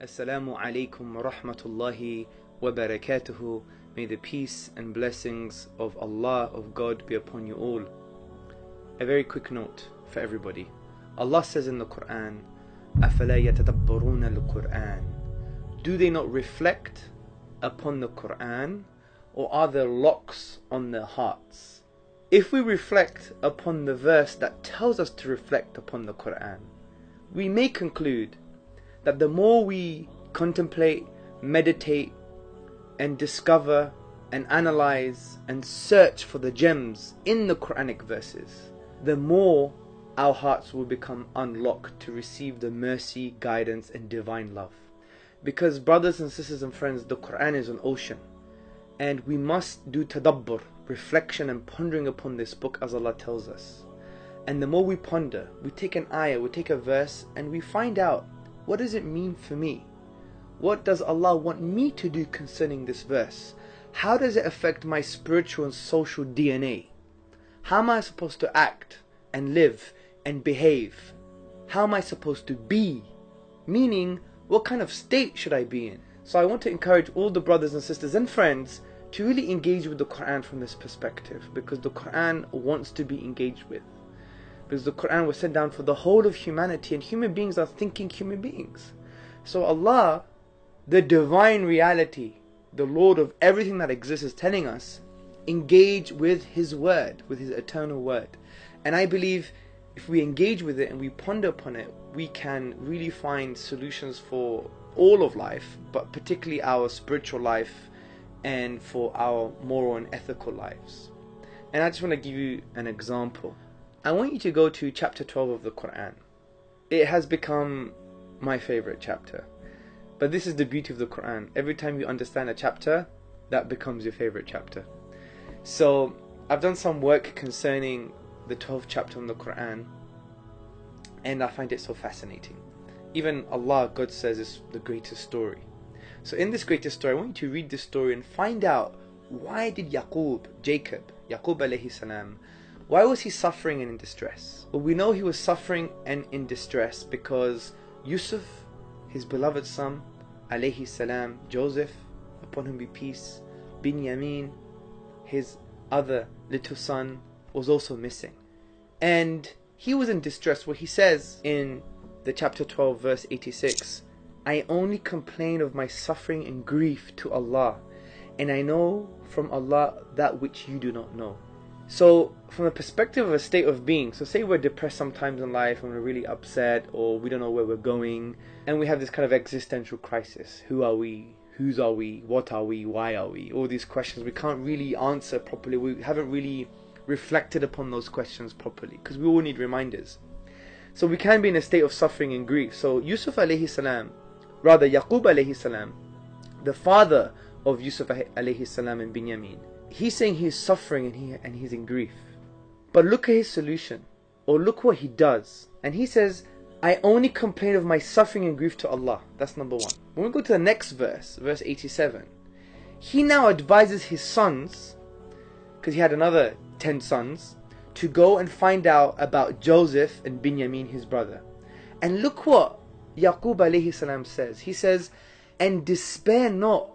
Assalamu alaikum wa rahmatullahi wa barakatuhu. May the peace and blessings of Allah, of God, be upon you all. A very quick note for everybody. Allah says in the Quran, أَفَلَا يَتَدَبَّرُونَ الْقُرْآنِ. Do they not reflect upon the Quran, or are there locks on their hearts? If we reflect upon the verse that tells us to reflect upon the Quran, we may conclude that the more we contemplate, meditate, and discover and analyze and search for the gems in the Quranic verses, the more our hearts will become unlocked to receive the mercy, guidance, and divine love. Because brothers and sisters and friends, the Quran is an ocean, and we must do tadabbur, reflection and pondering upon this book as Allah tells us. And the more we ponder, we take an ayah, we take a verse, and we find out, what does it mean for me? What does Allah want me to do concerning this verse? How does it affect my spiritual and social DNA? How am I supposed to act and live and behave? How am I supposed to be? Meaning, what kind of state should I be in? So I want to encourage all the brothers and sisters and friends to really engage with the Quran from this perspective, because the Quran wants to be engaged with. Because the Quran was sent down for the whole of humanity, and human beings are thinking human beings. So Allah, the divine reality, the Lord of everything that exists, is telling us, engage with His word, with His eternal word. And I believe if we engage with it and we ponder upon it, we can really find solutions for all of life, but particularly our spiritual life and for our moral and ethical lives. And I just want to give you an example. I want you to go to chapter 12 of the Quran. It has become my favorite chapter. But this is the beauty of the Quran. Every time you understand a chapter, that becomes your favorite chapter. So I've done some work concerning the 12th chapter in the Quran, and I find it so fascinating. Even Allah, God says, is the greatest story. So in this greatest story, I want you to read this story and find out, why did Yaqub alayhi salam, why was he suffering and in distress? Well, we know he was suffering and in distress because Yusuf, his beloved son, alayhi salam, Joseph, upon whom be peace, Binyamin, his other little son, was also missing. And he was in distress, where he says in the chapter 12 verse 86, I only complain of my suffering and grief to Allah, and I know from Allah that which you do not know. So from the perspective of a state of being, so say we're depressed sometimes in life and we're really upset, or we don't know where we're going, and we have this kind of existential crisis. Who are we? Whose are we? What are we? Why are we? All these questions we can't really answer properly. We haven't really reflected upon those questions properly, because we all need reminders. So we can be in a state of suffering and grief. So Yusuf alayhi salam, rather Yaqub alayhi salam, the father of Yusuf alayhi salam and Binyamin, he's saying he's suffering and he's in grief. But look at his solution, or look what he does. And he says, I only complain of my suffering and grief to Allah. That's number one. When we go to the next verse, verse 87, he now advises his sons, because he had another 10 sons, to go and find out about Joseph and Binyamin, his brother. And look what Yaqub alayhi salam says. He says, and despair not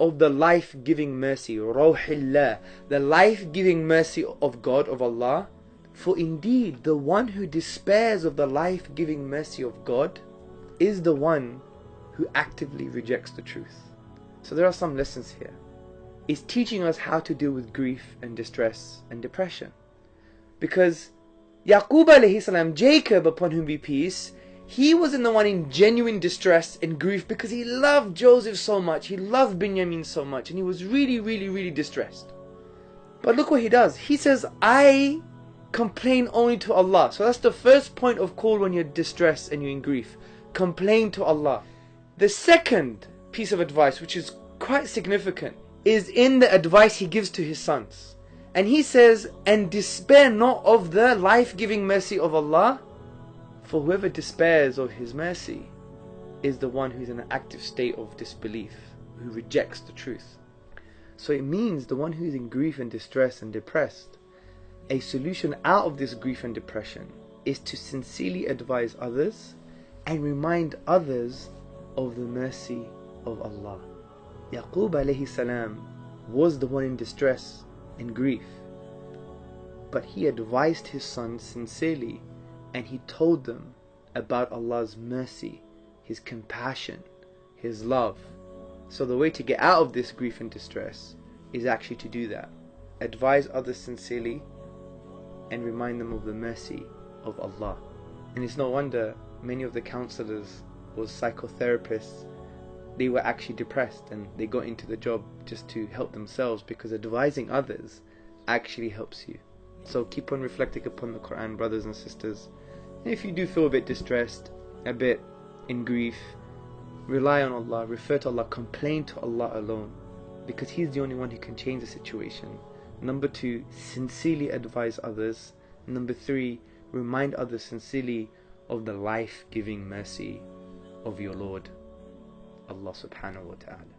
of the life-giving mercy, Rawhillah, the life-giving mercy of God, of Allah. For indeed, the one who despairs of the life-giving mercy of God is the one who actively rejects the truth. So there are some lessons here. It's teaching us how to deal with grief and distress and depression. Because Yaqub alayhi salam, Jacob, upon whom be peace, he wasn't the one in genuine distress and grief because he loved Joseph so much, he loved Binyamin so much, and he was really, really, really distressed. But look what he does. He says, I complain only to Allah. So that's the first point of call when you're distressed and you're in grief. Complain to Allah. The second piece of advice, which is quite significant, is in the advice he gives to his sons. And he says, and despair not of the life-giving mercy of Allah, for whoever despairs of His mercy is the one who is in an active state of disbelief, who rejects the truth. So it means the one who is in grief and distress and depressed, a solution out of this grief and depression is to sincerely advise others and remind others of the mercy of Allah. Yaqub alayhi salam was the one in distress and grief, but he advised his sons sincerely, and he told them about Allah's mercy, His compassion, His love. So the way to get out of this grief and distress is actually to do that. Advise others sincerely and remind them of the mercy of Allah. And it's no wonder many of the counselors or psychotherapists, they were actually depressed and they got into the job just to help themselves, because advising others actually helps you. So keep on reflecting upon the Quran, brothers and sisters. And if you do feel a bit distressed, a bit in grief, rely on Allah, refer to Allah, complain to Allah alone, because He's the only one who can change the situation. Number 2, sincerely advise others. Number 3, remind others sincerely of the life-giving mercy of your Lord, Allah subhanahu wa ta'ala.